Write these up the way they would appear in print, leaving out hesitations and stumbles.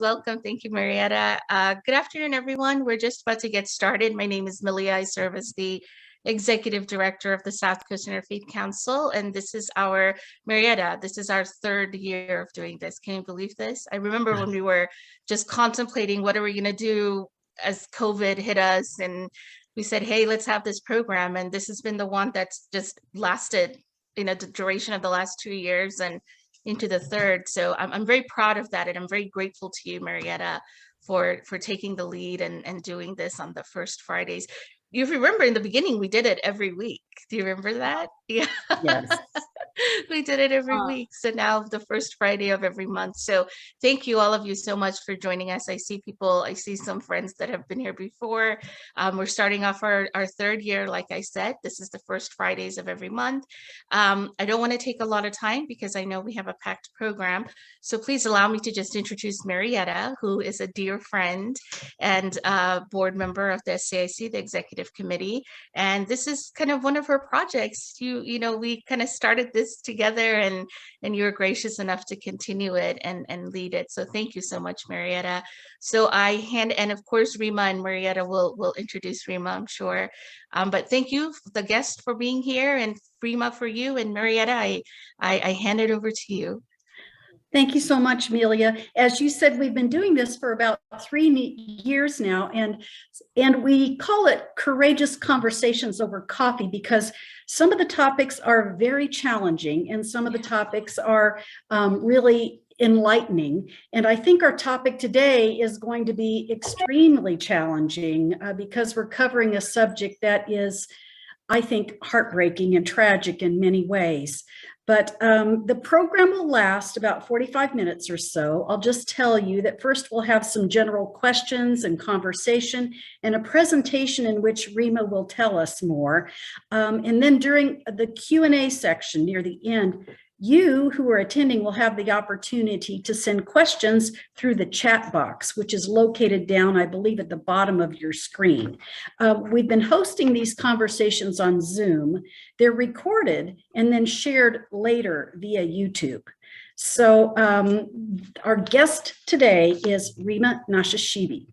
Welcome. Thank you, Marietta. Good afternoon, everyone. We're just about to get started. My name is Millie. I serve as the Executive Director of the South Coast Interfaith Council, and this is our, Marietta, this is our third year of doing this. Can you believe this? I remember when we were just contemplating what are we going to do as COVID hit us, and we said, hey, let's have this program, and this has been the one that's just lasted, the duration of the last 2 years, and into the third. So I'm very proud of that. And I'm very grateful to you, Marietta, for taking the lead and doing this on the first Fridays. You remember in the beginning, we did it every week. Do you remember that? Yeah. Yes. We did it every week. So now the first Friday of every month. So thank you, all of you, so much for joining us. I see some friends that have been here before. We're starting off our third year. Like I said, this is the first Fridays of every month. I don't want to take a lot of time because I know we have a packed program. So please allow me to just introduce Marietta, who is a dear friend and board member of the SCIC, the Executive Committee. And this is kind of one of her projects. We kind of started this together, and you were gracious enough to continue it and lead it. So thank you so much, Marietta. So and of course, Rima and Marietta will introduce Rima, I'm sure. But thank you, the guest, for being here, and Rima for you, and Marietta, I hand it over to you. Thank you so much, Amelia. As you said, we've been doing this for about 3 years now, and we call it Courageous Conversations Over Coffee because some of the topics are very challenging and some of the topics are really enlightening. And I think our topic today is going to be extremely challenging because we're covering a subject that is, I think, heartbreaking and tragic in many ways. But the program will last about 45 minutes or so. I'll just tell you that first we'll have some general questions and conversation and a presentation in which Rima will tell us more. And then during the Q&A section near the end, you who are attending will have the opportunity to send questions through the chat box, which is located down, I believe, at the bottom of your screen. We've been hosting these conversations on Zoom. They're recorded and then shared later via YouTube. So our guest today is Rima Nashashibi.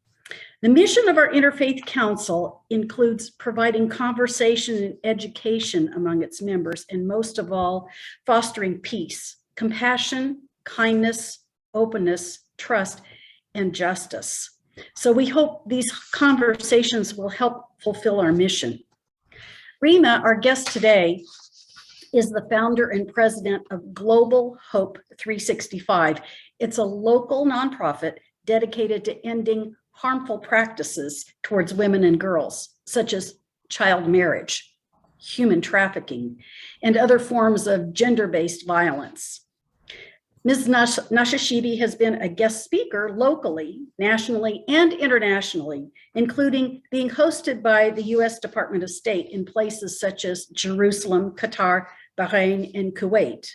The mission of our Interfaith Council includes providing conversation and education among its members, and most of all, fostering peace, compassion, kindness, openness, trust, and justice. So we hope these conversations will help fulfill our mission. Rima, our guest today, is the founder and president of Global Hope 365. It's a local nonprofit dedicated to ending harmful practices towards women and girls, such as child marriage, human trafficking, and other forms of gender-based violence. Ms. Nashashibi has been a guest speaker locally, nationally, and internationally, including being hosted by the U.S. Department of State in places such as Jerusalem, Qatar, Bahrain, and Kuwait.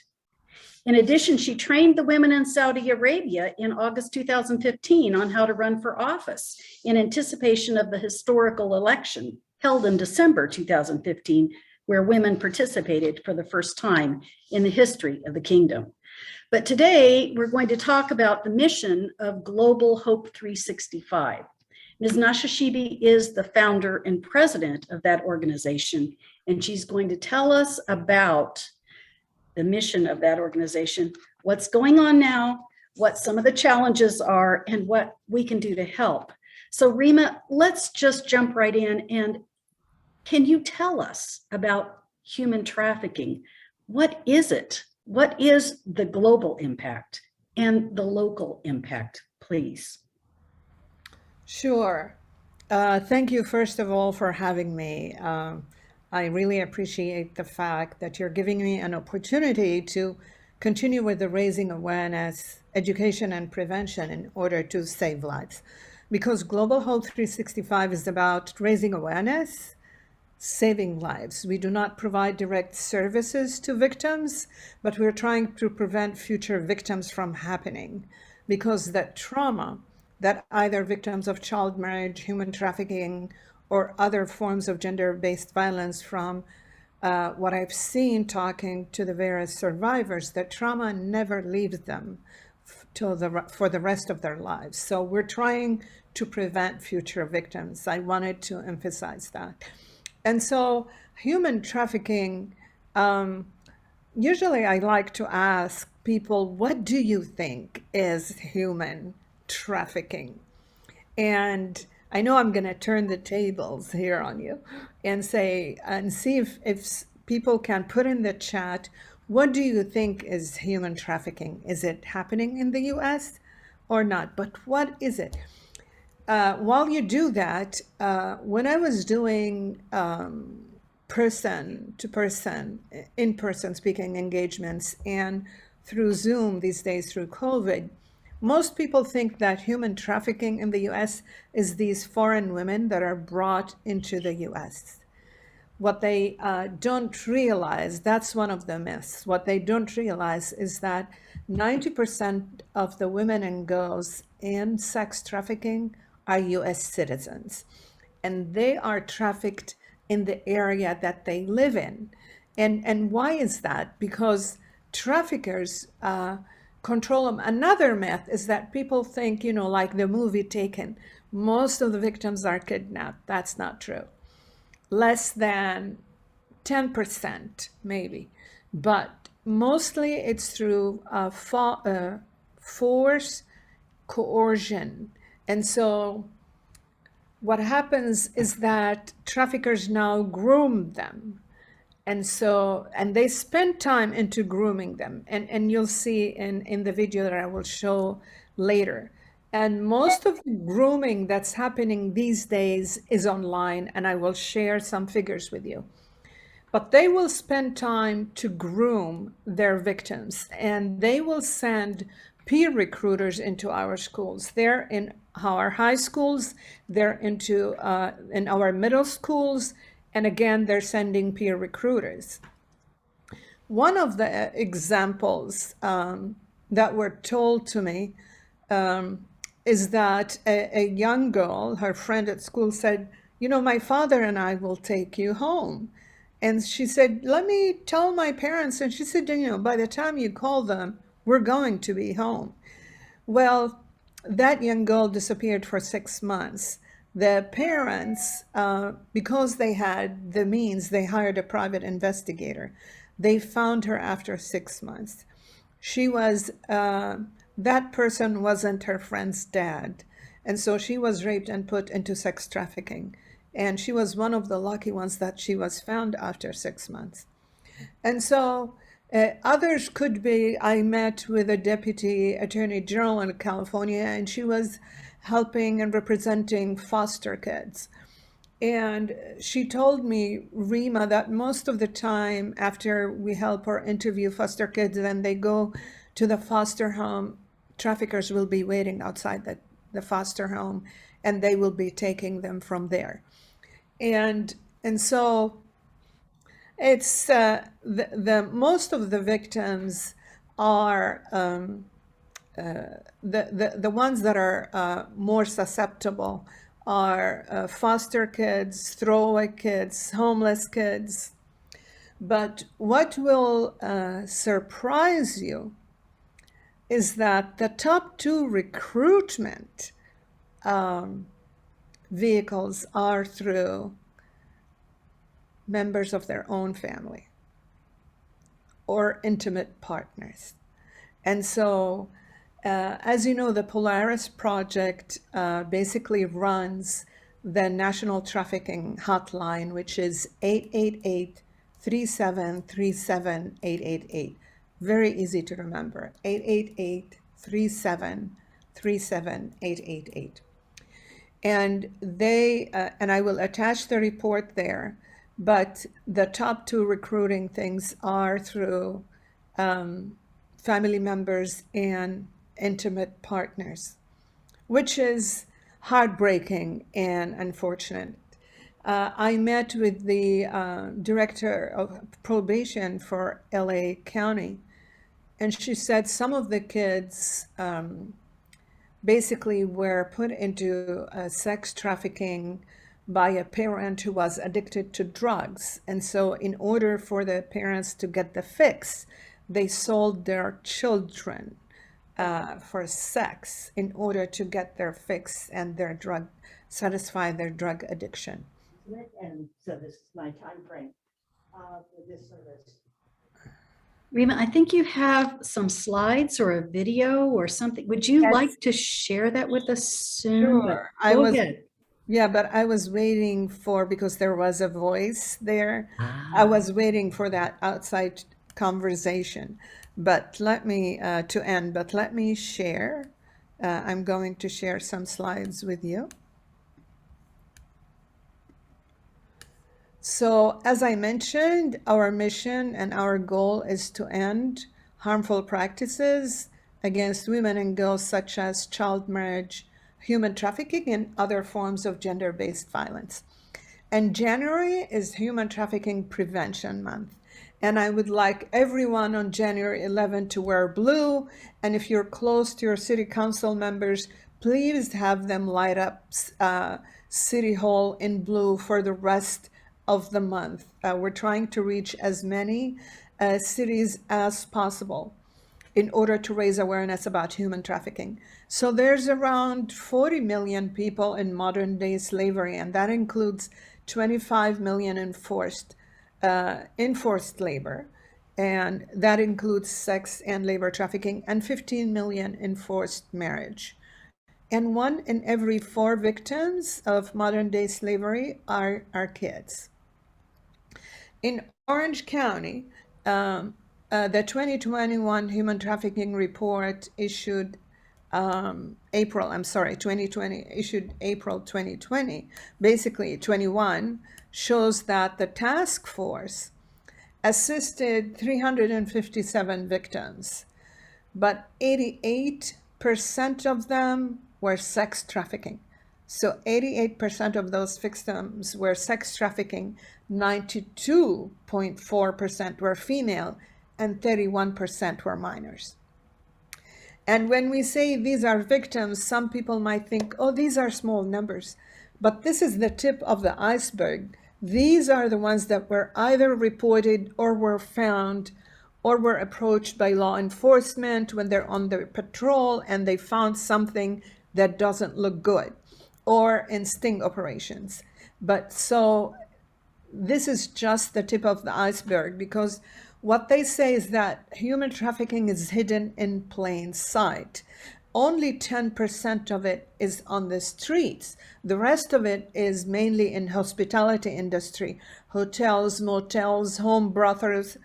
In addition, she trained the women in Saudi Arabia in August 2015 on how to run for office in anticipation of the historical election held in December 2015, where women participated for the first time in the history of the kingdom. But today, we're going to talk about the mission of Global Hope 365. Ms. Nashashibi is the founder and president of that organization, and she's going to tell us about the mission of that organization, what's going on now, what some of the challenges are, and what we can do to help. So Rima, let's just jump right in. And can you tell us about human trafficking? What is it? What is the global impact and the local impact, please? Sure. Thank you, first of all, for having me. I really appreciate the fact that you're giving me an opportunity to continue with the raising awareness, education, and prevention in order to save lives. Because Global Hope 365 is about raising awareness, saving lives. We do not provide direct services to victims, but we're trying to prevent future victims from happening, because that trauma that either victims of child marriage, human trafficking, or other forms of gender-based violence, from what I've seen talking to the various survivors, that trauma never leaves them for the rest of their lives. So we're trying to prevent future victims. I wanted to emphasize that. And so human trafficking, usually I like to ask people, what do you think is human trafficking? And I know I'm going to turn the tables here on you and say, and see if people can put in the chat, what do you think is human trafficking? Is it happening in the US or not? But what is it? While you do that, when I was doing person to person, in-person speaking engagements and through Zoom these days through COVID, most people think that human trafficking in the US is these foreign women that are brought into the US. What they don't realize, that's one of the myths. What they don't realize is that 90% of the women and girls in sex trafficking are US citizens, and they are trafficked in the area that they live in. And why is that? Because traffickers control them. Another myth is that people think, like the movie Taken, most of the victims are kidnapped. That's not true. Less than 10% maybe, but mostly it's through force, coercion. And so what happens is that traffickers now groom them. And they spend time into grooming them. And you'll see in the video that I will show later. And most of the grooming that's happening these days is online, and I will share some figures with you. But they will spend time to groom their victims, and they will send peer recruiters into our schools. They're in our high schools, they're in our middle schools, and again, they're sending peer recruiters. One of the examples that were told to me is that a young girl, her friend at school said, my father and I will take you home. And she said, let me tell my parents. And she said, by the time you call them, we're going to be home. Well, that young girl disappeared for 6 months. The parents, because they had the means, they hired a private investigator. They found her after 6 months. She was, that person wasn't her friend's dad. And so she was raped and put into sex trafficking. And she was one of the lucky ones that she was found after 6 months. And so others could be, I met with a deputy attorney general in California, and she was helping and representing foster kids. And she told me, Rima, that most of the time after we help or interview foster kids and they go to the foster home, traffickers will be waiting outside the foster home, and they will be taking them from there. And so it's the most of the victims are the ones that are more susceptible are foster kids, throwaway kids, homeless kids. But what will surprise you is that the top 2 recruitment vehicles are through members of their own family or intimate partners. And so, as you know, the Polaris Project basically runs the National Trafficking Hotline, which is 888-3737-888. Very easy to remember, 888-3737-888. And and I will attach the report there, but the top 2 recruiting things are through family members and intimate partners, which is heartbreaking and unfortunate. I met with the director of probation for LA County, and she said some of the kids basically were put into sex trafficking by a parent who was addicted to drugs. And so in order for the parents to get the fix, they sold their children for sex in order to get their fix and satisfy their drug addiction. And so this is my time frame for this service. Rima, I think you have some slides or a video or something. Would you Yes. like to share that with us soon? Sure. Go ahead. Yeah, but I was waiting because there was a voice there. I Ah, was waiting for that outside conversation. But let me share. I'm going to share some slides with you. So, as I mentioned, our mission and our goal is to end harmful practices against women and girls, such as child marriage, human trafficking, and other forms of gender-based violence. And January is Human Trafficking Prevention Month. And I would like everyone on January 11 to wear blue. And if you're close to your city council members, please have them light up City Hall in blue for the rest of the month. We're trying to reach as many cities as possible in order to raise awareness about human trafficking. So there's around 40 million people in modern day slavery, and that includes 25 million enforced labor, and that includes sex and labor trafficking, and 15 million enforced marriage. And 1 in every 4 victims of modern day slavery are kids. In Orange County, the 2021 Human Trafficking Report issued April 2020, basically 21, shows that the task force assisted 357 victims, but 88% of them were sex trafficking. So 88% of those victims were sex trafficking, 92.4% were female, and 31% were minors. And when we say these are victims, some people might think, oh, these are small numbers. But this is the tip of the iceberg. These are the ones that were either reported or were found or were approached by law enforcement when they're on their patrol and they found something that doesn't look good, or in sting operations. But so this is just the tip of the iceberg, because what they say is that human trafficking is hidden in plain sight. Only 10% of it is on the streets. The rest of it is mainly in hospitality industry, hotels, motels, home brothels,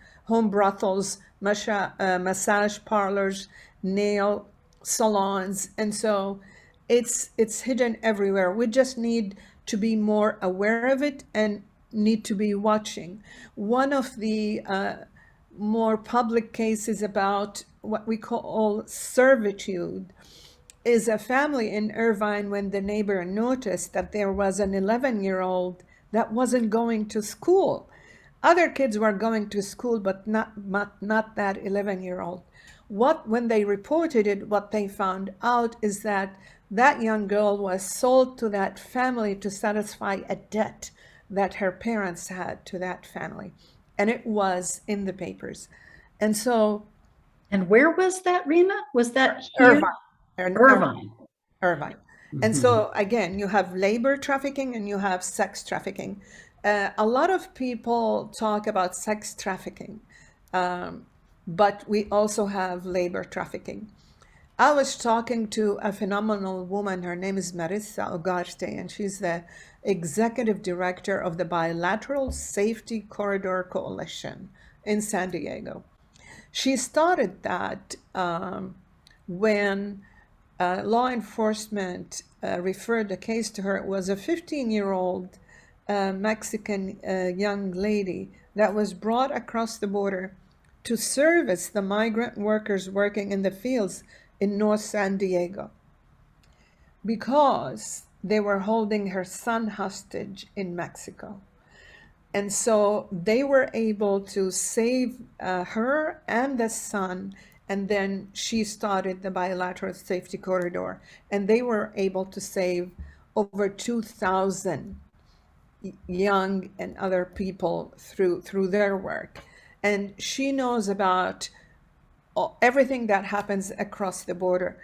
massage parlors, nail salons. And so it's hidden everywhere. We just need to be more aware of it and need to be watching. One of the more public cases about what we call servitude is a family in Irvine, when the neighbor noticed that there was an 11-year-old that wasn't going to school. Other kids were going to school, but not that 11-year-old. When they reported it, what they found out is that that young girl was sold to that family to satisfy a debt that her parents had to that family. And it was in the papers. And so... And where was that, Rima? Was that here? Irvine. And so, again, you have labor trafficking and you have sex trafficking. A lot of people talk about sex trafficking, but we also have labor trafficking. I was talking to a phenomenal woman. Her name is Marissa Ugarte, and she's the executive director of the Bilateral Safety Corridor Coalition in San Diego. She started that when law enforcement referred the case to her. It was a 15-year-old Mexican young lady that was brought across the border to service the migrant workers working in the fields in North San Diego, because they were holding her son hostage in Mexico. And so they were able to save her and the son, and then she started the Bilateral Safety Corridor, and they were able to save over 2,000 young and other people through their work. And she knows about everything that happens across the border,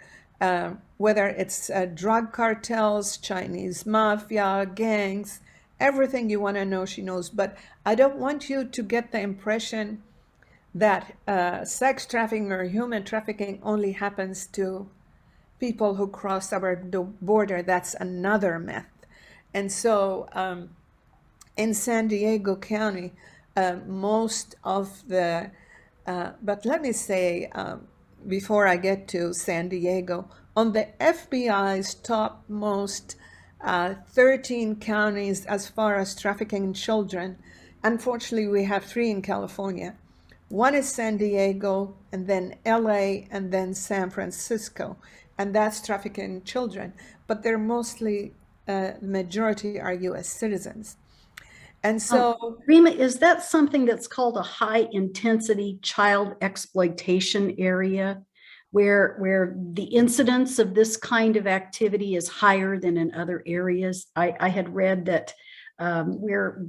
whether it's drug cartels, Chinese mafia, gangs, everything you want to know, she knows. But I don't want you to get the impression that sex trafficking or human trafficking only happens to people who cross our border. That's another myth. And so in San Diego County, most of the, but let me say, before I get to San Diego, on the FBI's top most 13 counties as far as trafficking in children, unfortunately, we have 3 in California. One is San Diego, and then LA, and then San Francisco, and that's trafficking in children. But they're mostly, majority are US citizens. And so, Rima, is that something that's called a high intensity child exploitation area where the incidence of this kind of activity is higher than in other areas? I had read that where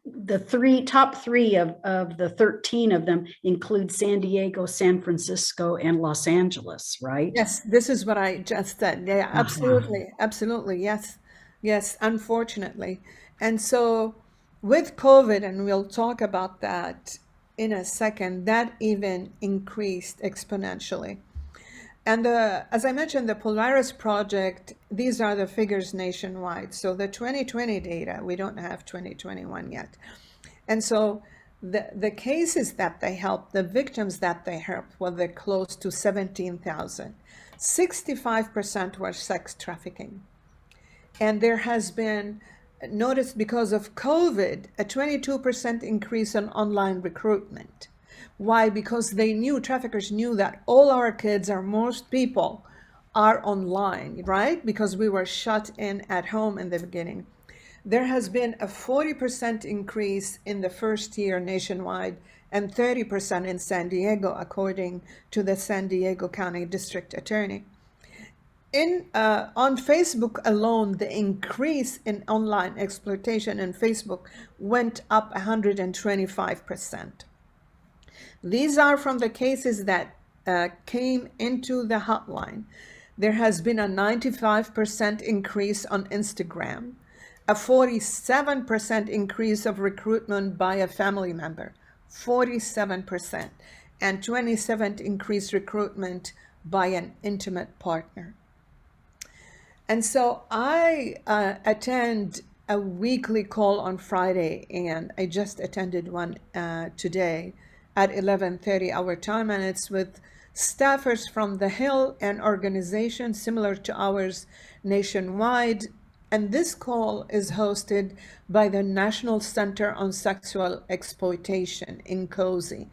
the top three of the 13 of them include San Diego, San Francisco, and Los Angeles, right? yes, this is what I just said. Yeah, absolutely. Absolutely. Yes. Yes, unfortunately. And so with COVID, and we'll talk about that in a second, that even increased exponentially. And as I mentioned, the Polaris Project, these are the figures nationwide. So the 2020 data, we don't have 2021 yet. And so the cases that they helped, the victims that they helped, well, they're close to 17,000. 65% were sex trafficking. And there has been, noticed because of COVID, a 22% increase in online recruitment. Why? Because they knew, traffickers knew that all our kids, or most people, are online, right? Because we were shut in at home in the beginning. There has been a 40% increase in the first year nationwide and 30% in San Diego, according to the San Diego County District Attorney. On Facebook alone, the increase in online exploitation in Facebook went up 125%. These are from the cases that came into the hotline. There has been a 95% increase on Instagram, a 47% increase of recruitment by a family member, 47%, and 27% increased recruitment by an intimate partner. And so I attend a weekly call on Friday, and I just attended one today at 11:30 our time, and it's with staffers from the Hill, an organization similar to ours nationwide. And this call is hosted by the National Center on Sexual Exploitation in Cozy.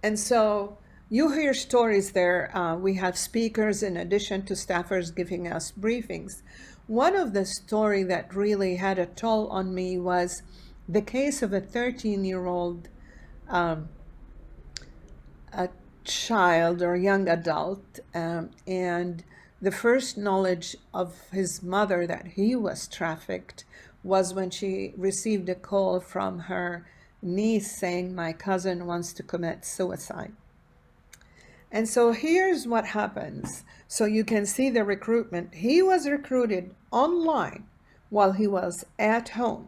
And so you hear stories there. We have speakers in addition to staffers giving us briefings. One of the story that really had a toll on me was the case of a 13-year-old a child or young adult, and the first knowledge of his mother that he was trafficked was when she received a call from her niece saying, "My cousin wants to commit suicide." And so here's what happens. So you can see the recruitment. He was recruited online while he was at home.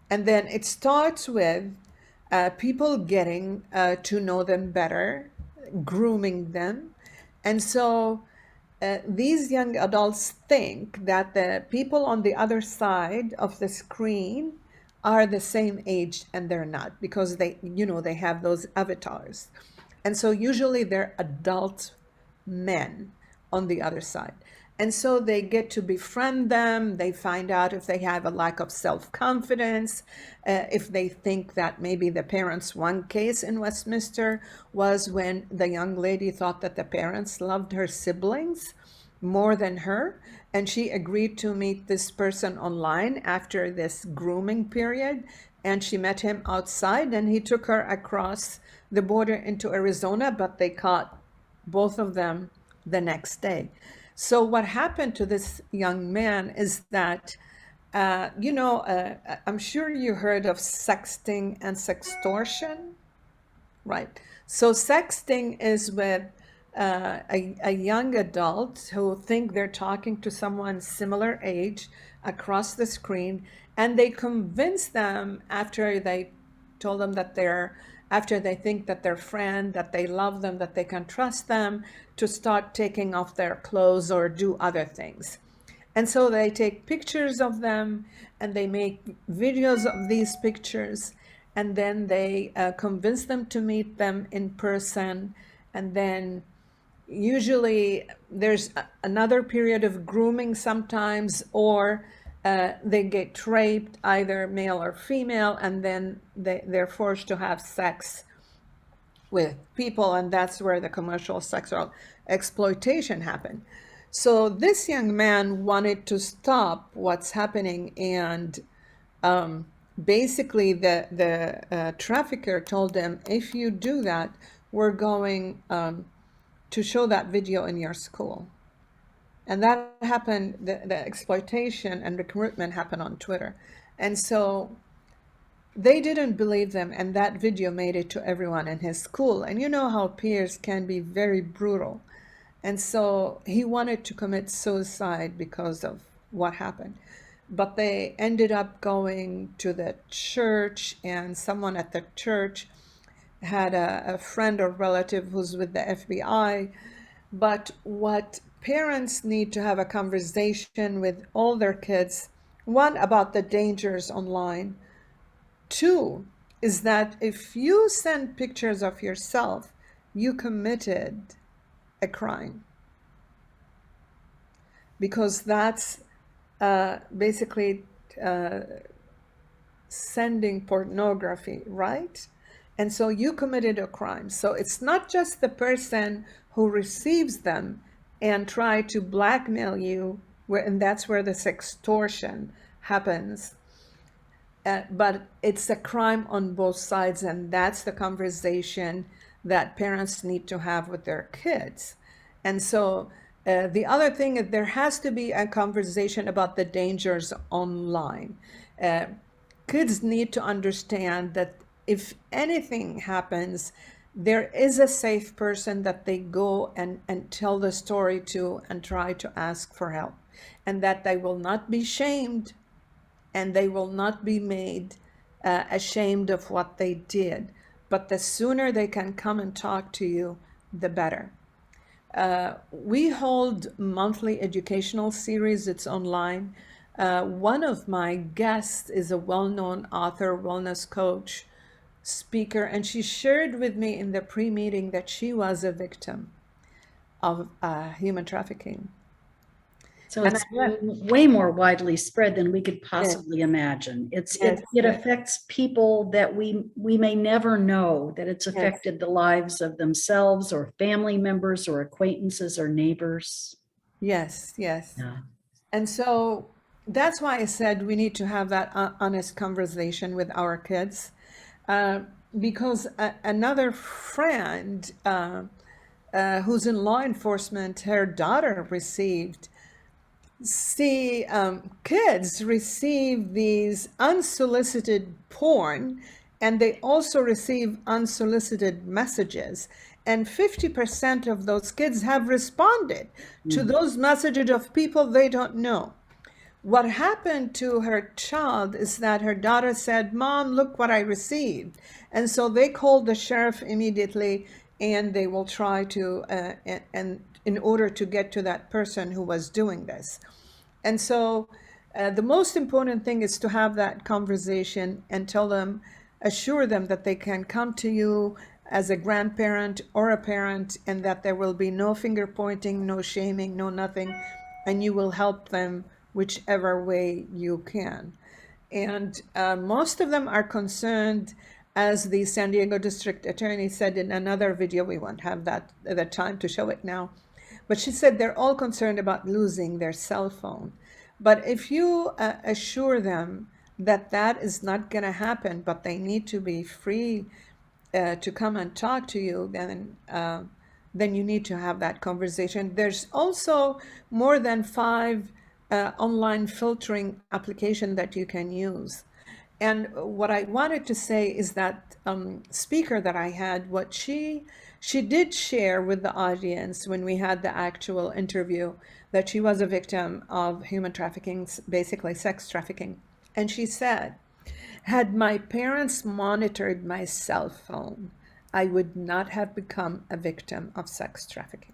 And then it starts with people getting to know them better, grooming them. And so these young adults think that the people on the other side of the screen are the same age, and they're not, because they have those avatars. And so usually they're adult men on the other side. And so they get to befriend them. They find out if they have a lack of self-confidence, if they think that maybe the parents, one case in Westminster was when the young lady thought that the parents loved her siblings more than her, and she agreed to meet this person online after this grooming period, and she met him outside, and he took her across the border into Arizona, but they caught both of them the next day. So what happened to this young man is that, I'm sure you heard of sexting and sextortion. Right. So sexting is with a young adult who think they're talking to someone similar age across the screen, and they convince them after they told them that after they think that they're friend, that they love them, that they can trust them, to start taking off their clothes or do other things. And so they take pictures of them and they make videos of these pictures, and then they convince them to meet them in person. And then usually there's another period of grooming sometimes, or they get raped, either male or female, and then they're forced to have sex with people, and that's where the commercial sexual exploitation happened. So this young man wanted to stop what's happening, and basically the trafficker told him, if you do that, we're going to show that video in your school. And that happened, the exploitation and recruitment happened on Twitter. And so they didn't believe them, and that video made it to everyone in his school. And you know how peers can be very brutal. And so he wanted to commit suicide because of what happened. But they ended up going to the church, and someone at the church had a friend or relative who's with the FBI. But what parents need to have a conversation with all their kids, one, about the dangers online. Two, is that if you send pictures of yourself, you committed a crime. Because that's basically sending pornography, right? And so you committed a crime. So it's not just the person who receives them and try to blackmail you, and that's where the sextortion happens. But it's a crime on both sides, and that's the conversation that parents need to have with their kids. And so the other thing is there has to be a conversation about the dangers online. Kids need to understand that if anything happens, there is a safe person that they go and tell the story to and try to ask for help, and that they will not be shamed and they will not be made ashamed of what they did. But the sooner they can come and talk to you, the better. We hold monthly educational series. It's online. One of my guests is a well-known author, wellness coach, speaker, and she shared with me in the pre-meeting that she was a victim of human trafficking. So it's way more widely spread than we could possibly imagine. It affects people that we may never know that it's affected the lives of themselves or family members or acquaintances or neighbors. Yes. Yeah. And so that's why I said we need to have that honest conversation with our kids, because another friend who's in law enforcement, her daughter received kids receive these unsolicited porn, and they also receive unsolicited messages. And 50% of those kids have responded to those messages of people they don't know. What happened to her child is that her daughter said, "Mom, look what I received." And so they called the sheriff immediately, and they will try to, and in order to get to that person who was doing this. And so the most important thing is to have that conversation and tell them, assure them that they can come to you as a grandparent or a parent, and that there will be no finger pointing, no shaming, no nothing, and you will help them whichever way you can. And most of them are concerned, as the San Diego District Attorney said in another video, we won't have the time to show it now, but she said they're all concerned about losing their cell phone. But if you assure them that that is not going to happen, but they need to be free to come and talk to you, then you need to have that conversation. There's also more than 5 online filtering applications that you can use. And what I wanted to say is that speaker that I had, what she did share with the audience when we had the actual interview, that she was a victim of human trafficking, basically sex trafficking. And she said, had my parents monitored my cell phone, I would not have become a victim of sex trafficking.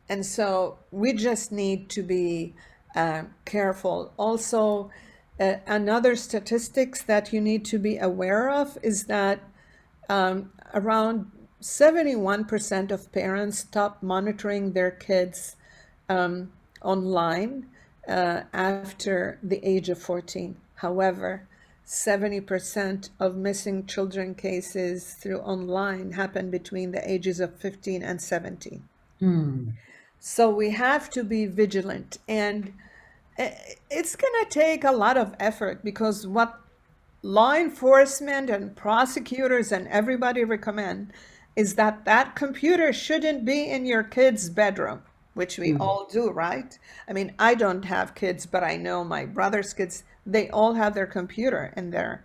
And so we just need to be careful. Also, another statistics that you need to be aware of is that around 71% of parents stop monitoring their kids online after the age of 14. However, 70% of missing children cases through online happen between the ages of 15 and 17. So we have to be vigilant, and it's going to take a lot of effort, because what law enforcement and prosecutors and everybody recommend is that that computer shouldn't be in your kid's bedroom, which we all do, right? I mean, I don't have kids, but I know my brother's kids, they all have their computer in their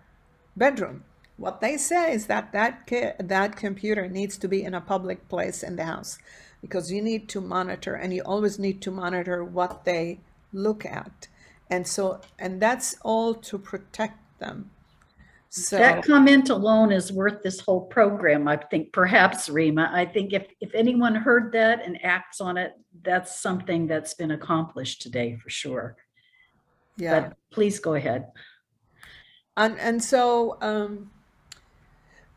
bedroom. What they say is that that computer needs to be in a public place in the house, because you need to monitor, and you always need to monitor what they look at. And so, and that's all to protect them. So That comment alone is worth this whole program, I think, perhaps, Rima. I think if anyone heard that and acts on it, that's something that's been accomplished today for sure. yeah. But please go ahead. And so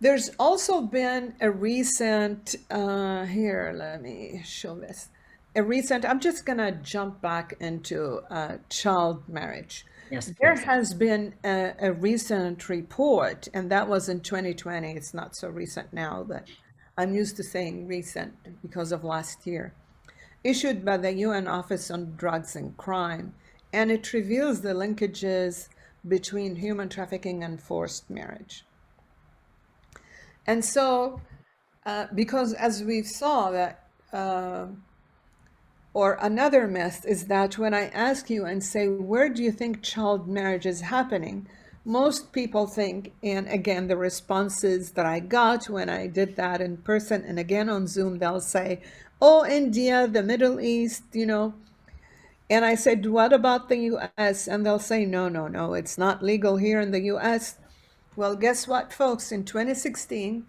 there's also been a recent, here, let me show this. I'm just gonna jump back into child marriage. Yes, There please. has been a recent report, and that was in 2020. It's not so recent now, but I'm used to saying recent because of last year, issued by the UN Office on Drugs and Crime, and it reveals the linkages between human trafficking and forced marriage. And so, because as we saw that, or another myth is that when I ask you and say, where do you think child marriage is happening? Most people think, and again, the responses that I got when I did that in person and again on Zoom, they'll say, oh, India, the Middle East, you know. And I said, what about the US? And they'll say, no, no, no, it's not legal here in the US. Well, guess what, folks? In 2016,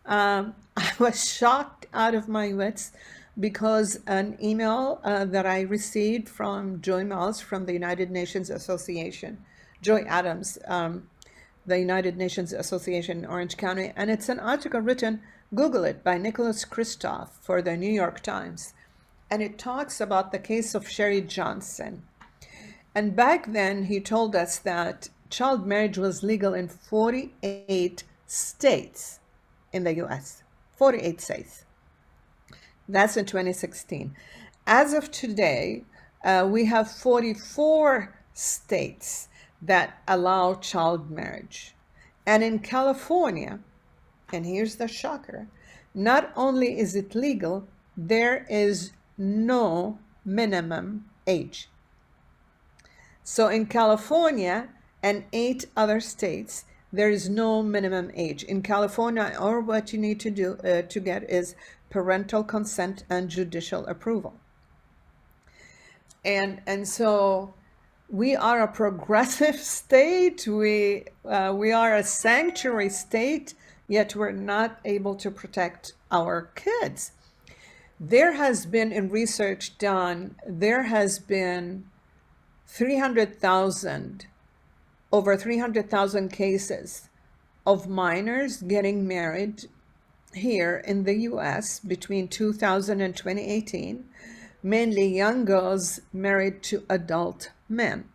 I was shocked out of my wits, because an email that I received from Joy Miles from the United Nations Association, Joy Adams, the United Nations Association in Orange County, and it's an article written, Google it, by Nicholas Kristof for the New York Times. And it talks about the case of Sherry Johnson. And back then, he told us that child marriage was legal in 48 states in the US, 48 states. That's in 2016. As of today, we have 44 states that allow child marriage. And in California, and here's the shocker, not only is it legal, there is no minimum age. So in California and 8 other states, there is no minimum age. In California, or what you need to do to get is parental consent and judicial approval. And so we are a progressive state. We are a sanctuary state, yet we're not able to protect our kids. There has been, in research done, there has been over 300,000 cases of minors getting married here in the US between 2000 and 2018, mainly young girls married to adult men.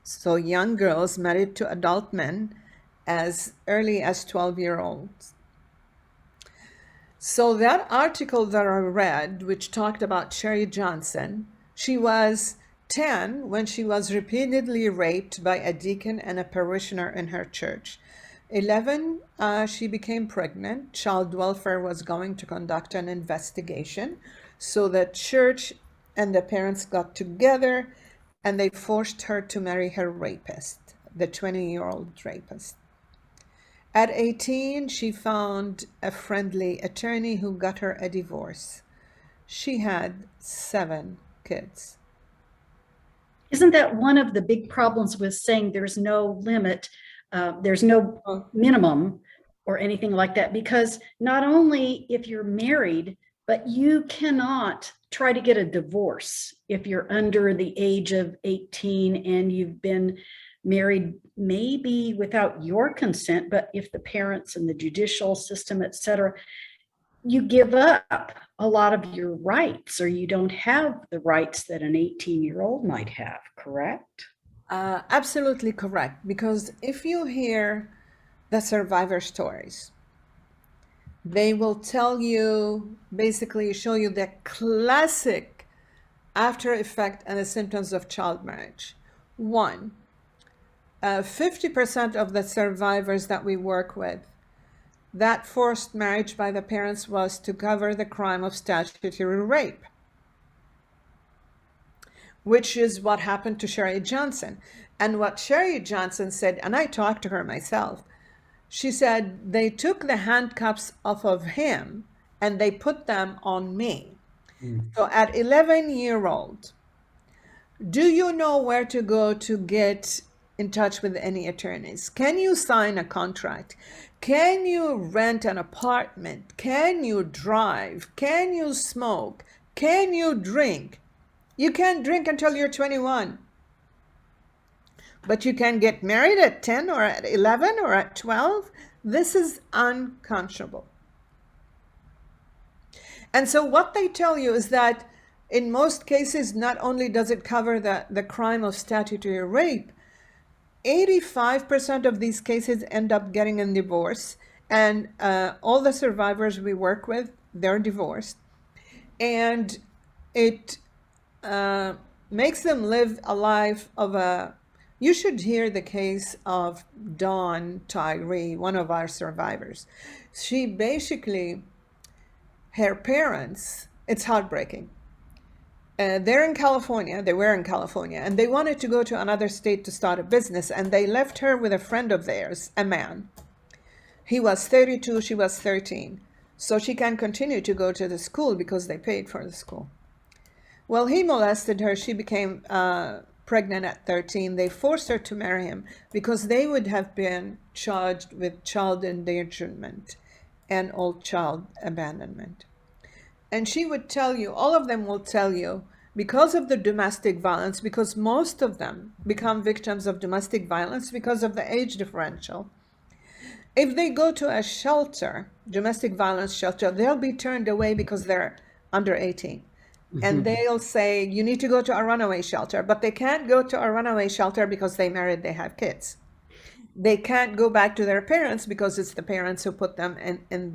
So young girls married to adult men as early as 12-year-olds. So that article that I read, which talked about Sherry Johnson, she was 10 when she was repeatedly raped by a deacon and a parishioner in her church. 11, she became pregnant. Child welfare was going to conduct an investigation. So the church and the parents got together and they forced her to marry her rapist, the 20-year-old rapist. At 18, she found a friendly attorney who got her a divorce. She had 7 kids. Isn't that one of the big problems with saying there's no limit, there's no minimum or anything like that? Because not only if you're married, but you cannot try to get a divorce if you're under the age of 18 and you've been married maybe without your consent, but if the parents and the judicial system, et cetera, you give up a lot of your rights, or you don't have the rights that an 18-year-old might have, correct? Absolutely correct. Because if you hear the survivor stories, they will tell you, basically show you the classic after effect and the symptoms of child marriage. 1, 50% of the survivors that we work with, that forced marriage by the parents was to cover the crime of statutory rape, which is what happened to Sherry Johnson. And what Sherry Johnson said, and I talked to her myself, she said, they took the handcuffs off of him and they put them on me. So at 11-year-old, do you know where to go to get in touch with any attorneys? Can you sign a contract? Can you rent an apartment? Can you drive? Can you smoke? Can you drink? You can't drink until you're 21. But you can get married at 10 or at 11 or at 12. This is unconscionable. And so what they tell you is that in most cases, not only does it cover the crime of statutory rape, 85% of these cases end up getting a divorce. And all the survivors we work with, they're divorced. And it makes them live a life of a... You should hear the case of Dawn Tyree, one of our survivors. She basically, her parents, it's heartbreaking. They're in California, they were in California, and they wanted to go to another state to start a business, and they left her with a friend of theirs, a man. He was 32, she was 13. So she can continue to go to the school because they paid for the school. Well, he molested her. She became pregnant at 13. They forced her to marry him because they would have been charged with child endangerment and old child abandonment. And she would tell you, all of them will tell you, because of the domestic violence, because most of them become victims of domestic violence because of the age differential. If they go to a shelter, domestic violence shelter, they'll be turned away because they're under 18. And they'll say, you need to go to a runaway shelter, but they can't go to a runaway shelter because they married, they have kids. They can't go back to their parents because it's the parents who put them in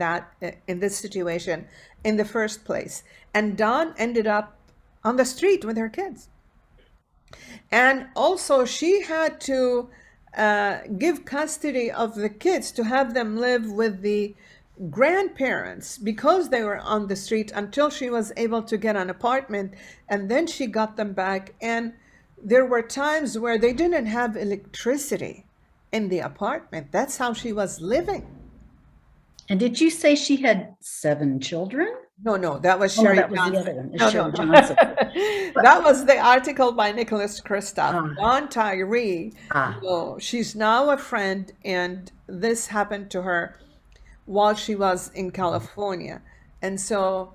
this situation in the first place. And Dawn ended up on the street with her kids. And also she had to give custody of the kids to have them live with the grandparents because they were on the street until she was able to get an apartment, and then she got them back. And there were times where they didn't have electricity in the apartment. That's how she was living. And did you say she had 7 children? No, that was Sherry that was Johnson. the other one. No. Sherry Johnson. That was the article by Nicholas Kristof. Oh. Dawn Tyree. So she's now a friend, and this happened to her while she was in California. And so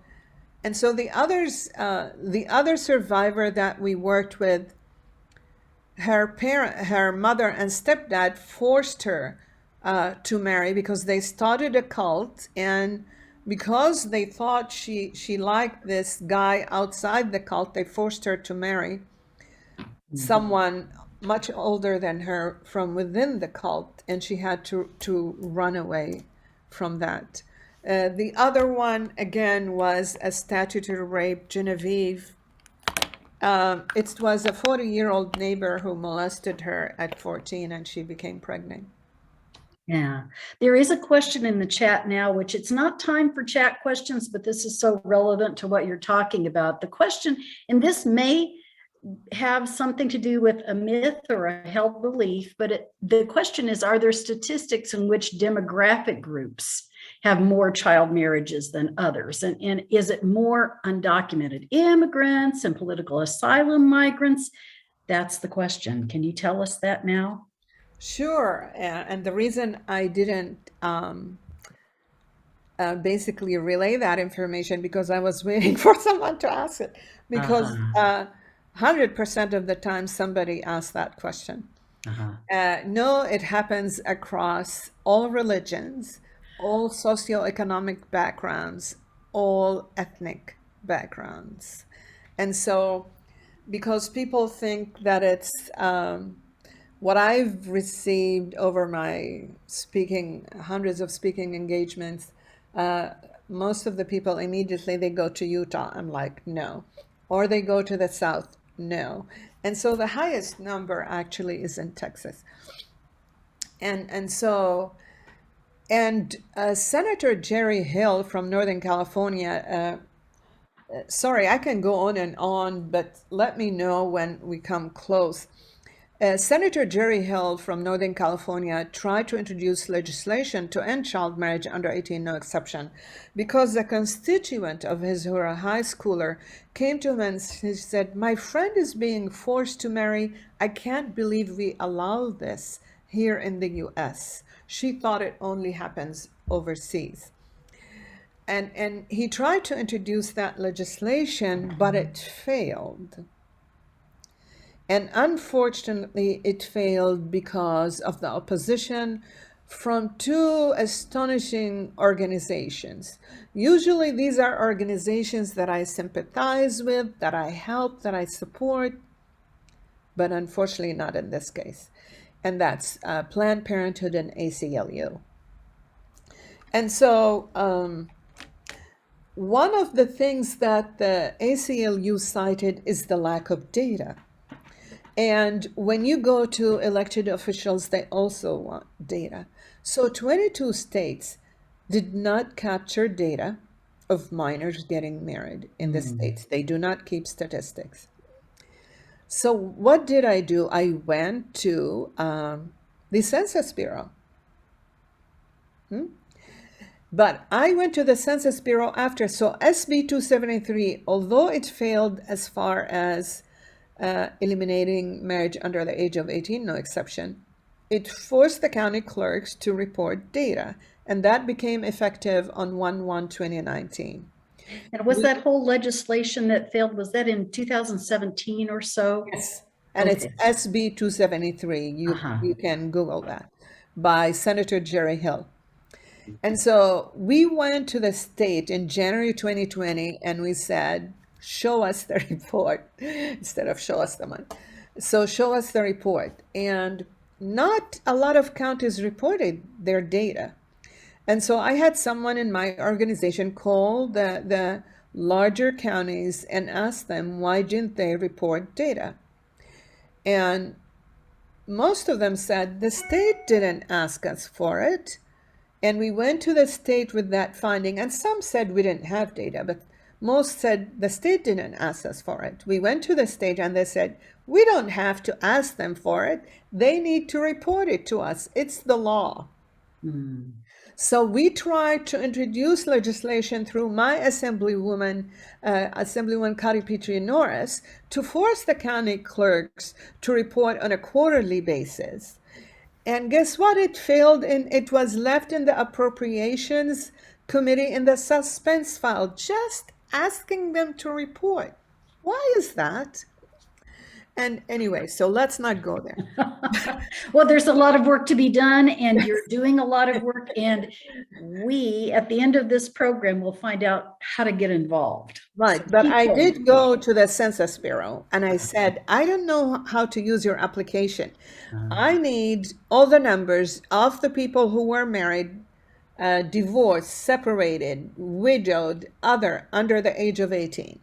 the other survivor that we worked with, her mother and stepdad forced her to marry because they started a cult, and because they thought she liked this guy outside the cult, they forced her to marry someone much older than her from within the cult, and she had to run away from that. The other one, again, was a statutory rape, Genevieve. It was a 40-year-old neighbor who molested her at 14, and she became pregnant. Yeah, there is a question in the chat now, which it's not time for chat questions, but this is so relevant to what you're talking about. The question, and this may have something to do with a myth or a held belief, but the question is, are there statistics in which demographic groups have more child marriages than others? And is it more undocumented immigrants and political asylum migrants? That's the question. Can you tell us that now? Sure. And the reason I didn't basically relay that information, because I was waiting for someone to ask it, because 100% of the time somebody asks that question. No, it happens across all religions, all socioeconomic backgrounds, all ethnic backgrounds. And so, because people think that it's what I've received over my hundreds of speaking engagements, most of the people immediately, they go to Utah. I'm like, no. Or they go to the South. No. And so the highest number actually is in Texas. And Senator Jerry Hill from Northern California, sorry, I can go on, but let me know when we come close. Senator Jerry Hill from Northern California tried to introduce legislation to end child marriage under 18, no exception, because the constituent of his who a high schooler came to him and he said, my friend is being forced to marry. I can't believe we allow this here in the US. She thought it only happens overseas. And he tried to introduce that legislation, but it failed. And unfortunately, it failed because of the opposition from two astonishing organizations. Usually, these are organizations that I sympathize with, that I help, that I support, but unfortunately not in this case. And that's Planned Parenthood and ACLU. And so one of the things that the ACLU cited is the lack of data. And when you go to elected officials, they also want data. So 22 states did not capture data of minors getting married in the states. They do not keep statistics. So what did I do? I went to the Census Bureau. But I went to the Census Bureau after. So SB 273, although it failed as far as eliminating marriage under the age of 18, no exception, it forced the county clerks to report data, and that became effective on 1/1/2019. And was that whole legislation that failed, was that in 2017 or so? Yes, and it's SB 273. You can Google that, by Senator Jerry Hill. And so we went to the state in January 2020, and we said, show us the report instead of show us the money. So show us the report. And not a lot of counties reported their data. And so I had someone in my organization call the larger counties and ask them, why didn't they report data? And most of them said, the state didn't ask us for it. And we went to the state with that finding, and some said we didn't have data, but most said the state didn't ask us for it. We went to the state and they said, we don't have to ask them for it. They need to report it to us. It's the law. So we tried to introduce legislation through my Assemblywoman Kari Petrie Norris, to force the county clerks to report on a quarterly basis. And guess what? It failed, and it was left in the Appropriations Committee in the suspense file, just asking them to report. Why is that? And anyway, so let's not go there. Well, there's a lot of work to be done, and you're doing a lot of work. And we, at the end of this program, will find out how to get involved. Right. So but I did go to the Census Bureau and I said, I don't know how to use your application. I need all the numbers of the people who were married, divorced, separated, widowed, other under the age of 18.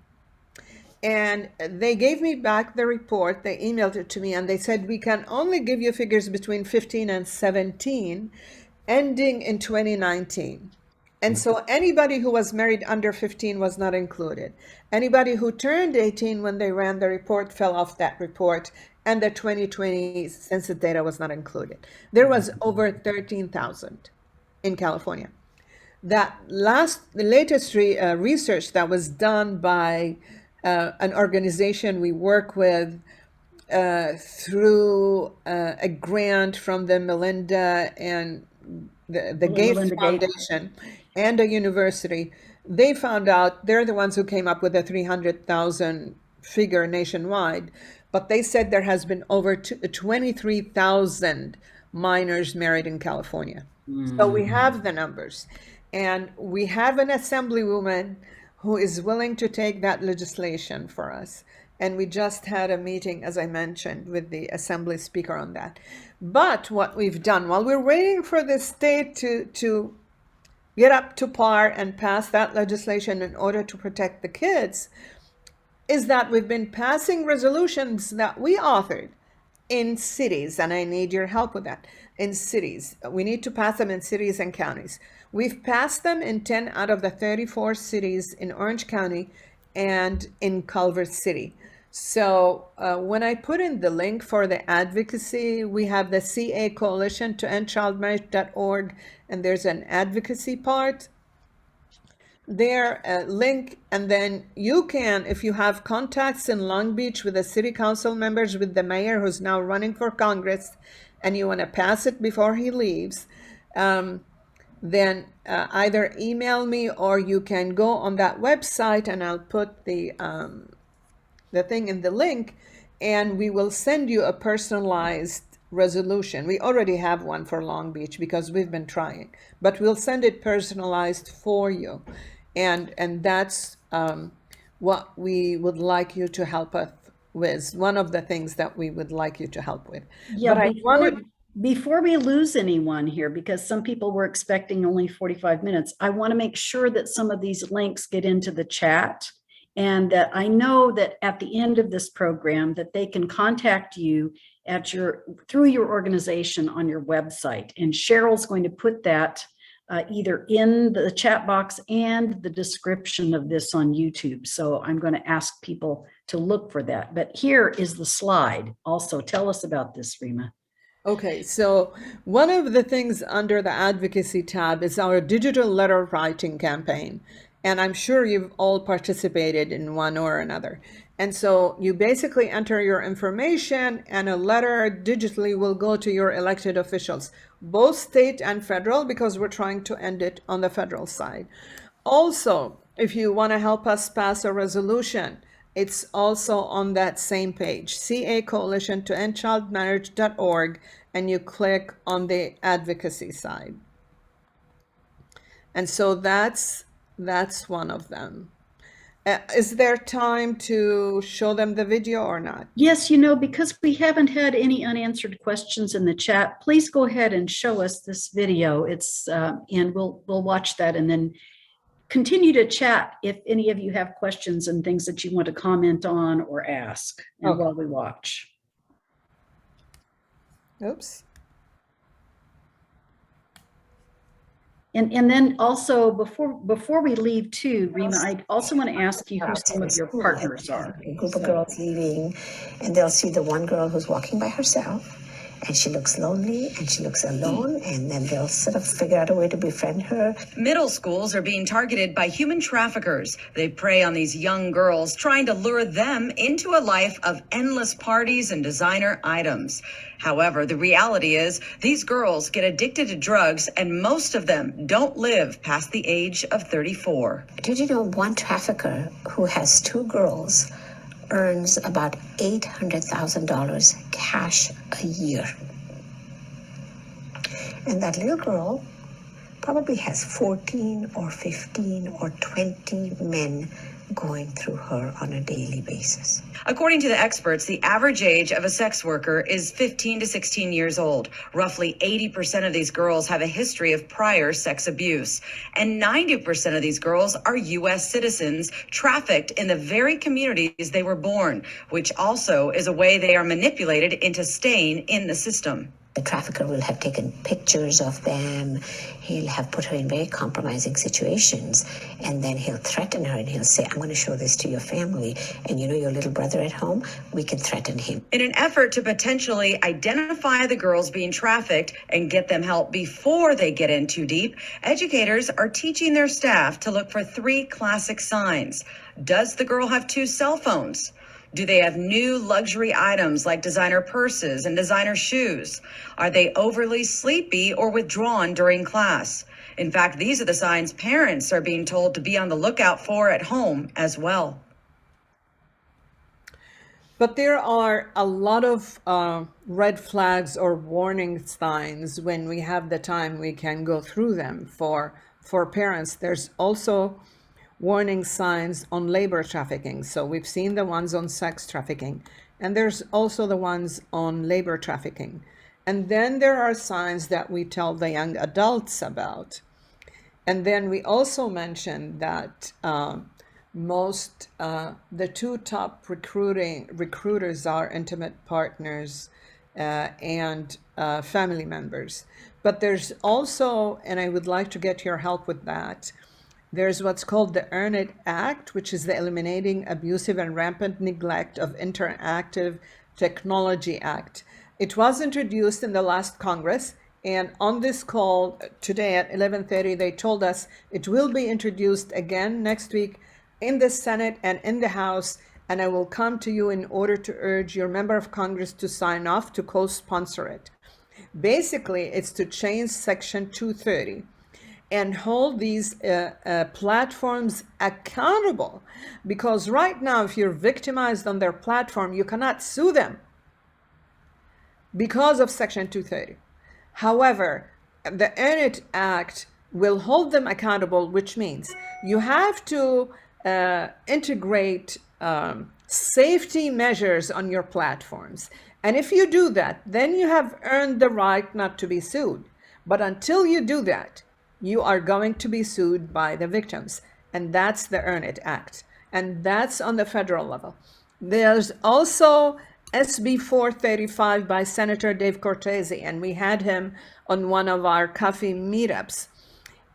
And they gave me back the report. They emailed it to me and they said, we can only give you figures between 15 and 17, ending in 2019. And so anybody who was married under 15 was not included. Anybody who turned 18 when they ran the report fell off that report, and the 2020 census data was not included. There was over 13,000 in California. The latest research that was done by an organization we work with through a grant from the Melinda and the Gates Melinda Gates. Foundation and a university, they found out, they're the ones who came up with the 300,000 figure nationwide, but they said there has been over 23,000 minors married in California. So we have the numbers, and we have an assemblywoman who is willing to take that legislation for us. And we just had a meeting, as I mentioned, with the assembly speaker on that. But what we've done, while we're waiting for the state to get up to par and pass that legislation in order to protect the kids, is that we've been passing resolutions that we authored in cities, and I need your help with that. In cities, we need to pass them in cities and counties. We've passed them in 10 out of the 34 cities in Orange County and in Culver City. So when I put in the link for the advocacy, we have the CA Coalition to End Child Marriage.org, and there's an advocacy part there, a link, and then you can, if you have contacts in Long Beach with the city council members, with the mayor who's now running for Congress, and you want to pass it before he leaves, then either email me, or you can go on that website, and I'll put the thing in the link, and we will send you a personalized resolution. We already have one for Long Beach because we've been trying, but we'll send it personalized for you. And that's what we would like you to help us with. One of the things that we would like you to help with. Yeah, But before we lose anyone here, because some people were expecting only 45 minutes, I want to make sure that some of these links get into the chat, and that I know that at the end of this program that they can contact you through your organization on your website. And Cheryl's going to put that either in the chat box and the description of this on YouTube. So I'm going to ask people to look for that. But here is the slide. Also, tell us about this, Rima. Okay, so one of the things under the advocacy tab is our digital letter writing campaign. And I'm sure you've all participated in one or another. And so you basically enter your information, and a letter digitally will go to your elected officials, both state and federal, because we're trying to end it on the federal side. Also, if you want to help us pass a resolution, it's also on that same page, CA Coalition to End Child Marriage.org, and you click on the advocacy side. And so that's one of them. Is there time to show them the video or not? Yes, because we haven't had any unanswered questions in the chat, please go ahead and show us this video. It's and we'll watch that, and then continue to chat if any of you have questions and things that you want to comment on or ask while we watch. Oops. And then also before we leave too, Rima, I also want to ask you who some of your partners are. A group of girls leaving, and they'll see the one girl who's walking by herself, and she looks lonely and she looks alone, and then they'll sort of figure out a way to befriend her. Middle schools are being targeted by human traffickers. They prey on these young girls, trying to lure them into a life of endless parties and designer items. However, the reality is these girls get addicted to drugs, and most of them don't live past the age of 34. Did you know one trafficker who has two girls earns about $800,000 cash a year? And that little girl probably has 14 or 15 or 20 men going through her on a daily basis. According to the experts, the average age of a sex worker is 15 to 16 years old. Roughly 80% of these girls have a history of prior sex abuse. And 90% of these girls are U.S. citizens trafficked in the very communities they were born, which also is a way they are manipulated into staying in the system. The trafficker will have taken pictures of them. He'll have put her in very compromising situations. And then he'll threaten her and he'll say, I'm going to show this to your family. And you know your little brother at home? We can threaten him. In an effort to potentially identify the girls being trafficked and get them help before they get in too deep, educators are teaching their staff to look for 3 classic signs. Does the girl have 2 cell phones? Do they have new luxury items like designer purses and designer shoes? Are they overly sleepy or withdrawn during class? In fact, these are the signs parents are being told to be on the lookout for at home as well. But there are a lot of red flags or warning signs. When we have the time, we can go through them for parents. There's also warning signs on labor trafficking. So we've seen the ones on sex trafficking, and there's also the ones on labor trafficking. And then there are signs that we tell the young adults about. And then we also mentioned that the 2 top recruiters are intimate partners and family members. But there's also, and I would like to get your help with that, there's what's called the Earn It Act, which is the Eliminating Abusive and Rampant Neglect of Interactive Technology Act. It was introduced in the last Congress, and on this call today at 11:30, they told us it will be introduced again next week in the Senate and in the House, and I will come to you in order to urge your member of Congress to sign off to co-sponsor it. Basically, it's to change Section 230 and hold these platforms accountable. Because right now, if you're victimized on their platform, you cannot sue them because of Section 230. However, the Earn It Act will hold them accountable, which means you have to integrate safety measures on your platforms. And if you do that, then you have earned the right not to be sued. But until you do that, you are going to be sued by the victims. And that's the Earn It Act. And that's on the federal level. There's also SB 435 by Senator Dave Cortese, and we had him on one of our coffee meetups.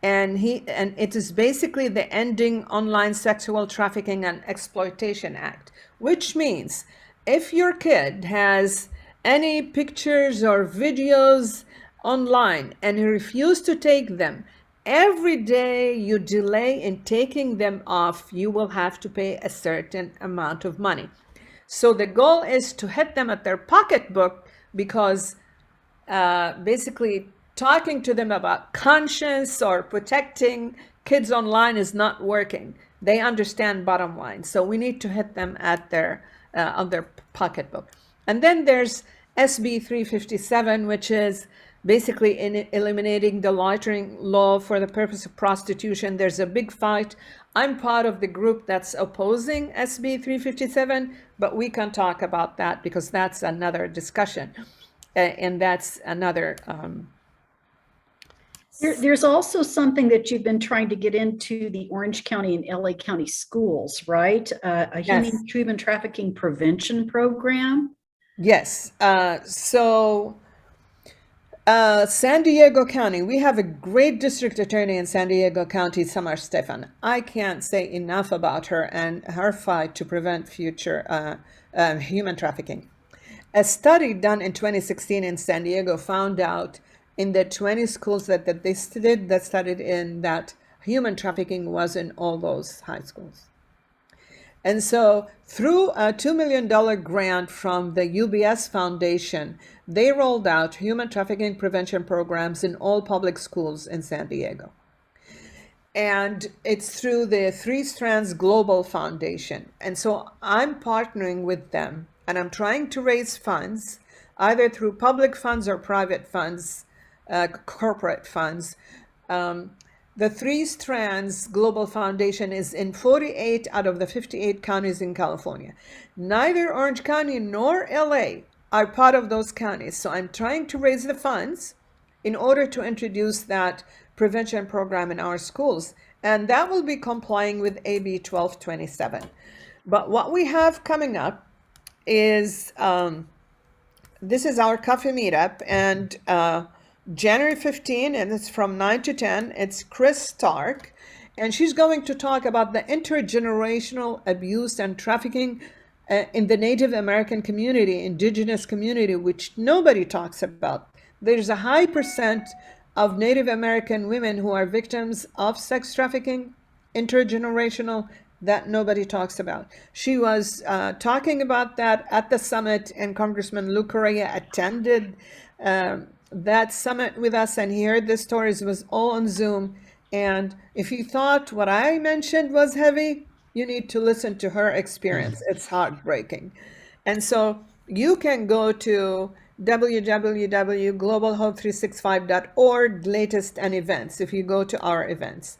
And it is basically the Ending Online Sexual Trafficking and Exploitation Act, which means if your kid has any pictures or videos online and you refuse to take them, every day you delay in taking them off, you will have to pay a certain amount of money. So the goal is to hit them at their pocketbook, because basically talking to them about conscience or protecting kids online is not working. They understand bottom line. So we need to hit them at their on their pocketbook. And then there's SB 357, which is basically in eliminating the loitering law for the purpose of prostitution. There's a big fight. I'm part of the group that's opposing SB 357, but we can talk about that because that's another discussion. And that's another... There's also something that you've been trying to get into the Orange County and LA County schools, right? A human trafficking prevention program. Yes. San Diego County, we have a great district attorney in San Diego County, Samar Stefan. I can't say enough about her and her fight to prevent future human trafficking. A study done in 2016 in San Diego found out in the 20 schools that they studied in, that human trafficking was in all those high schools. And so through a $2 million grant from the UBS Foundation, they rolled out human trafficking prevention programs in all public schools in San Diego. And it's through the Three Strands Global Foundation. And so I'm partnering with them, and I'm trying to raise funds, either through public funds or private funds, corporate funds. The Three Strands Global Foundation is in 48 out of the 58 counties in California. Neither Orange County nor LA are part of those counties. So I'm trying to raise the funds in order to introduce that prevention program in our schools. And that will be complying with AB 1227. But what we have coming up is this is our coffee meetup, and January 15, and it's from 9 to 10. It's Chris Stark, and she's going to talk about the intergenerational abuse and trafficking in the Native American community, indigenous community, which nobody talks about. There's a high percent of Native American women who are victims of sex trafficking, intergenerational, that nobody talks about. She was talking about that at the summit, and Congressman Lou Correa attended that summit with us, and he heard the stories. It was all on Zoom. And if you thought what I mentioned was heavy, you need to listen to her experience. It's heartbreaking. And so you can go to www.globalhope365.org, latest and events, if you go to our events.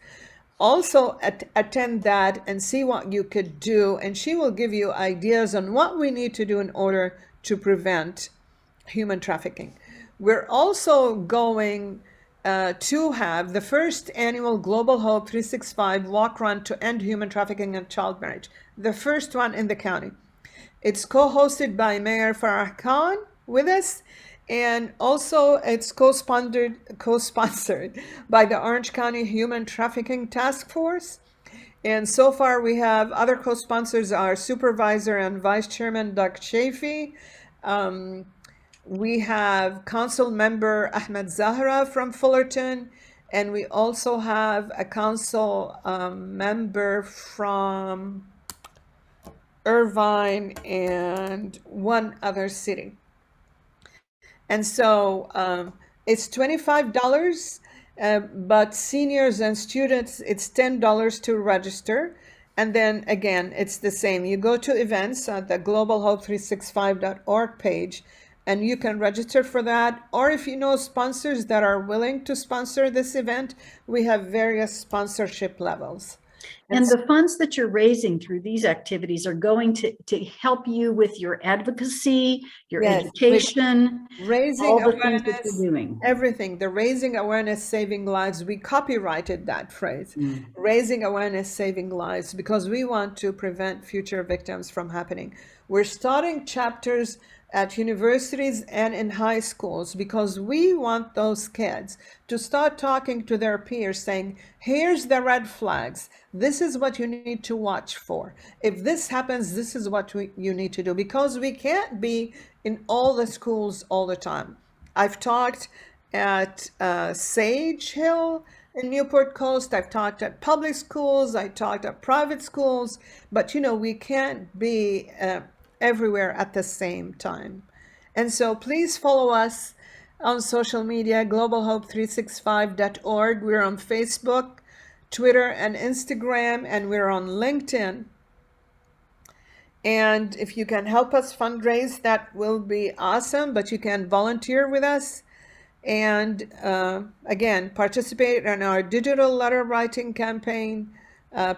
Also attend that and see what you could do, and she will give you ideas on what we need to do in order to prevent human trafficking. We're also going to have the first annual Global Hope 365 walk run to end human trafficking and child marriage, the first one in the county. It's co-hosted by Mayor Farah Khan with us, and also it's co-sponsored by the Orange County Human Trafficking Task Force. And so far we have other co-sponsors, our Supervisor and Vice Chairman Doug Chafee. We have Council Member Ahmed Zahra from Fullerton, and we also have a council member from Irvine and one other city. And so it's $25, but seniors and students, it's $10 to register. And then again, it's the same. You go to events at the globalhope365.org page, and you can register for that. Or if you know sponsors that are willing to sponsor this event, we have various sponsorship levels. And the funds that you're raising through these activities are going to help you with your advocacy, your education, raising all the awareness, things that you're doing. everything. The raising awareness, saving lives. We copyrighted that phrase, raising awareness, saving lives, because we want to prevent future victims from happening. We're starting chapters at universities and in high schools because we want those kids to start talking to their peers, saying, here's the red flags. This is what you need to watch for. If this happens, this is what you need to do, because we can't be in all the schools all the time. I've talked at Sage Hill in Newport Coast. I've talked at public schools. I talked at private schools. But, you know, we can't be everywhere at the same time. And so please follow us on social media, globalhope365.org. We're on Facebook, Twitter, and Instagram, and we're on LinkedIn. And if you can help us fundraise, that will be awesome, but you can volunteer with us. And again, participate in our digital letter writing campaign,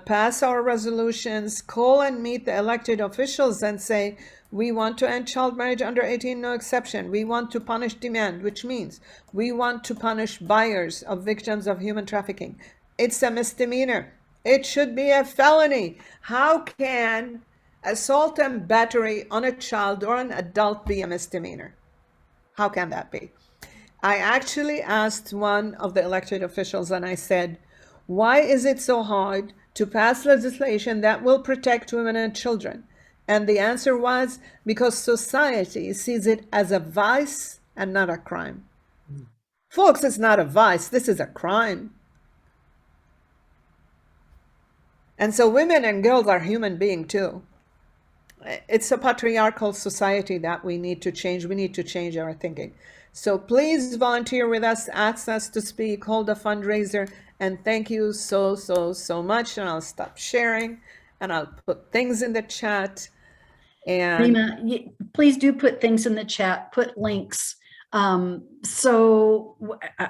pass our resolutions, call and meet the elected officials and say, we want to end child marriage under 18, no exception. We want to punish demand, which means we want to punish buyers of victims of human trafficking. It's a misdemeanor. It should be a felony. How can assault and battery on a child or an adult be a misdemeanor? How can that be? I actually asked one of the elected officials and I said, why is it so hard to pass legislation that will protect women and children? And the answer was, because society sees it as a vice and not a crime. Folks, it's not a vice. This is a crime. And so women and girls are human beings too. It's a patriarchal society that we need to change. We need to change our thinking. So please volunteer with us, ask us to speak, hold a fundraiser, and thank you so much. And I'll stop sharing and I'll put things in the chat. And Rima, please do put things in the chat, put links. So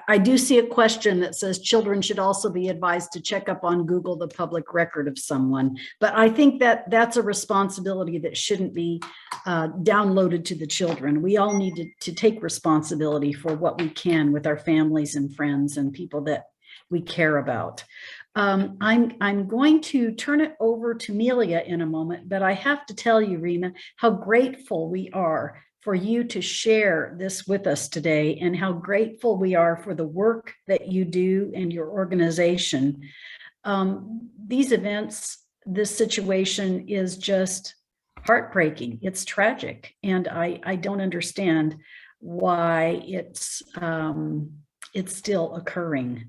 I do see a question that says children should also be advised to check up on Google the public record of someone. But I think that that's a responsibility that shouldn't be downloaded to the children. We all need to take responsibility for what we can with our families and friends and people that we care about. I'm going to turn it over to Melia in a moment, but I have to tell you, Rima, how grateful we are for you to share this with us today, and how grateful we are for the work that you do and your organization. These events, this situation is just heartbreaking. It's tragic, and I don't understand why it's still occurring.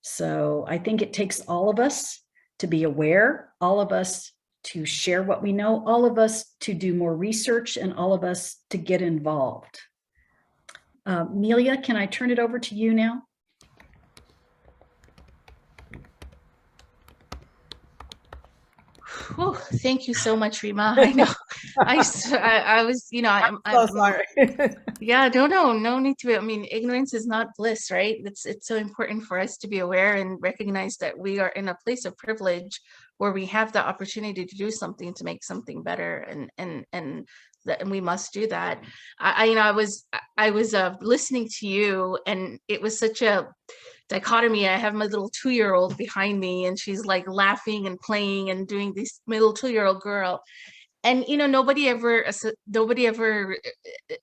So I think it takes all of us to be aware, all of us to share what we know, all of us to do more research, and all of us to get involved. Melia, can I turn it over to you now? Oh, thank you so much, Rima. I know. I was, I'm so sorry. Yeah, no need to be. I mean, ignorance is not bliss, right? It's so important for us to be aware and recognize that we are in a place of privilege where we have the opportunity to do something to make something better, and we must do that. I was listening to you, and it was such a dichotomy. I have my little 2-year-old behind me, and she's like laughing and playing and doing this, my little 2-year-old girl. And nobody ever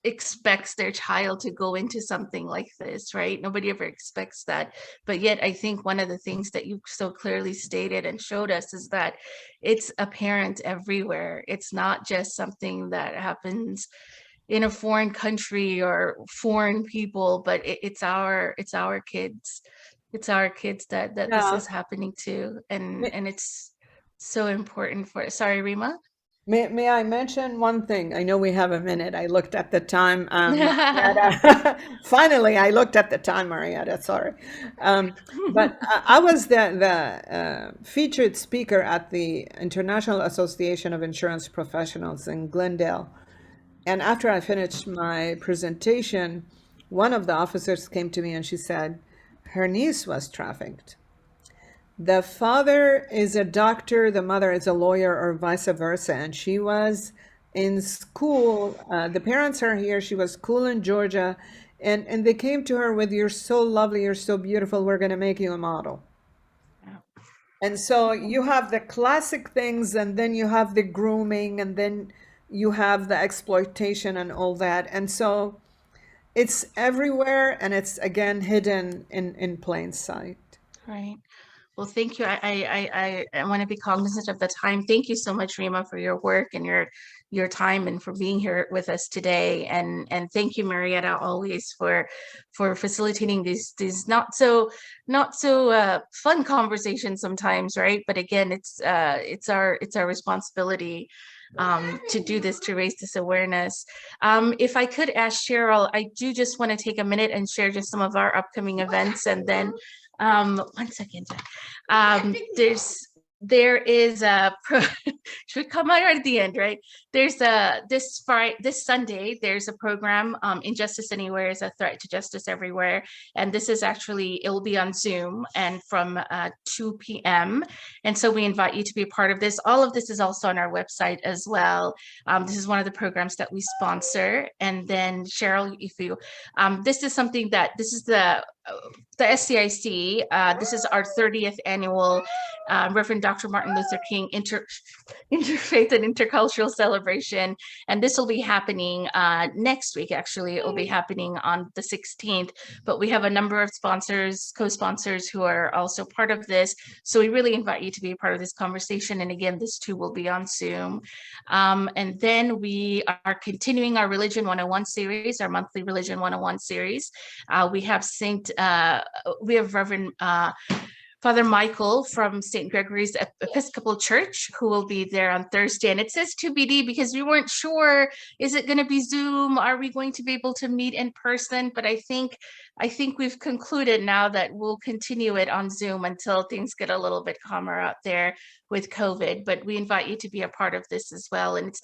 expects their child to go into something like this, right? Nobody ever expects that. But yet I think one of the things that you so clearly stated and showed us is that it's apparent everywhere. It's not just something that happens in a foreign country or foreign people, but it's our kids. It's our kids that this is happening to, and it's so important for. Sorry, Rima. May I mention one thing? I know we have a minute. I looked at the time. Finally, I looked at the time, Marietta. Sorry. But I was the featured speaker at the International Association of Insurance Professionals in Glendale. And after I finished my presentation, one of the officers came to me and she said, her niece was trafficked. The father is a doctor, the mother is a lawyer, or vice versa. And she was in school. The parents are here. She was cool in Georgia. And they came to her with, you're so lovely, you're so beautiful, we're going to make you a model. And so you have the classic things, and then you have the grooming, and then you have the exploitation and all that. And so it's everywhere, and it's, again, hidden in plain sight. Right. Well, thank you. I want to be cognizant of the time. Thank you so much, Rima, for your work and your time, and for being here with us today. And thank you, Marietta, always for facilitating these not so fun conversations sometimes, right? But again, it's our responsibility to do this, to raise this awareness. If I could ask Cheryl, I do just want to take a minute and share just some of our upcoming events, and then 1 second. There is a should come right at the end, right? There's this Sunday, there's a program, Injustice Anywhere is a Threat to Justice Everywhere. And this is actually, it will be on Zoom and from 2 p.m. And so we invite you to be a part of this. All of this is also on our website as well. This is one of the programs that we sponsor. And then Cheryl, if you, this is something that, this is the SCIC, this is our 30th annual Reverend Dr. Martin Luther King Interfaith and Intercultural Celebration. And this will be happening next week, actually. It will be happening on the 16th, but we have a number of sponsors, co-sponsors who are also part of this. So we really invite you to be a part of this conversation. And again, this too will be on Zoom. And then we are continuing our Religion 101 series, our monthly Religion 101 series. We have Reverend Father Michael from St. Gregory's Episcopal Church, who will be there on Thursday. And it says TBD because we weren't sure, is it going to be Zoom? Are we going to be able to meet in person? But I think we've concluded now that we'll continue it on Zoom until things get a little bit calmer out there with COVID. But we invite you to be a part of this as well. And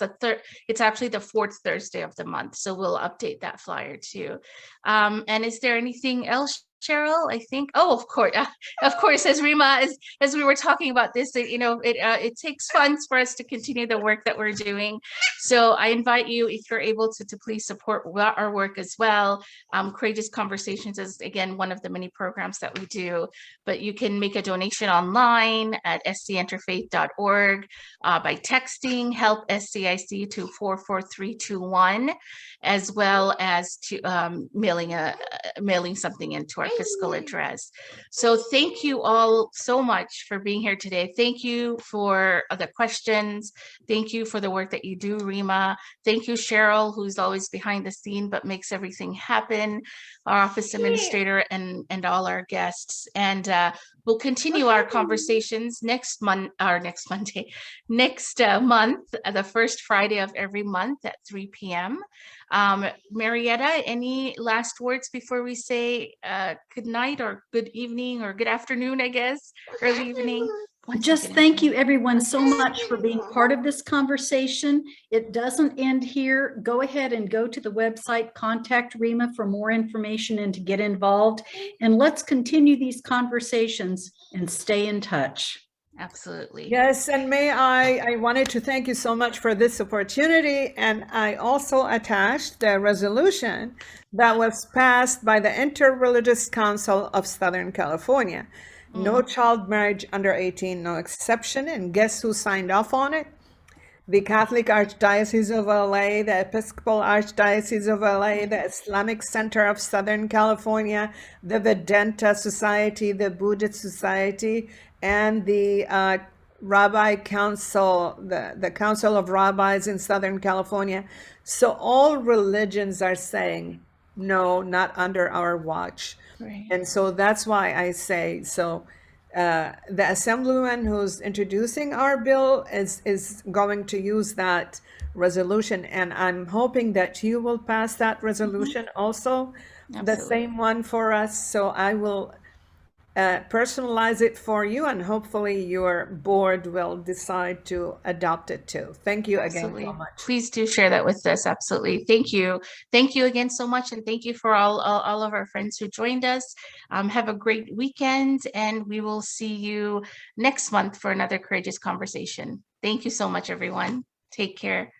it's actually the 4th Thursday of the month. So we'll update that flyer too. And is there anything else, Cheryl, I think. Oh, of course. As Rima, as we were talking about this, it takes funds for us to continue the work that we're doing. So I invite you, if you're able to please support our work as well. Courageous Conversations is again one of the many programs that we do. But you can make a donation online at scinterfaith.org by texting help SCIC to 44321, as well as to mailing something into our fiscal address. So thank you all so much for being here today. Thank you for the questions. Thank you for the work that you do, Rima. Thank you, Cheryl, who's always behind the scene but makes everything happen, our office administrator, and all our guests. And we'll continue our conversations next month, the first Friday of every month at 3 p.m. Marietta, any last words before we say good night or good evening or good afternoon, I guess, early evening? Just thank you everyone so much for being part of this conversation. It doesn't end here. Go ahead and go to the website, contact Rima for more information and to get involved. And let's continue these conversations and stay in touch. Absolutely. Yes, and I wanted to thank you so much for this opportunity. And I also attached the resolution that was passed by the Interreligious Council of Southern California. No child marriage under 18, no exception. And guess who signed off on it? The Catholic Archdiocese of LA, the Episcopal Archdiocese of LA, the Islamic Center of Southern California, the Vedanta Society, the Buddhist Society, and the Rabbi Council, the Council of Rabbis in Southern California. So all religions are saying, no, not under our watch. Right. And so that's why I say, so the Assemblyman who's introducing our bill is going to use that resolution. And I'm hoping that you will pass that resolution also, the same one for us. So I will personalize it for you, and hopefully your board will decide to adopt it too. Thank you again so much. Please do share that with us. Absolutely. Thank you. Thank you again so much. And thank you for all of our friends who joined us. Have a great weekend, and we will see you next month for another Courageous Conversation. Thank you so much, everyone. Take care.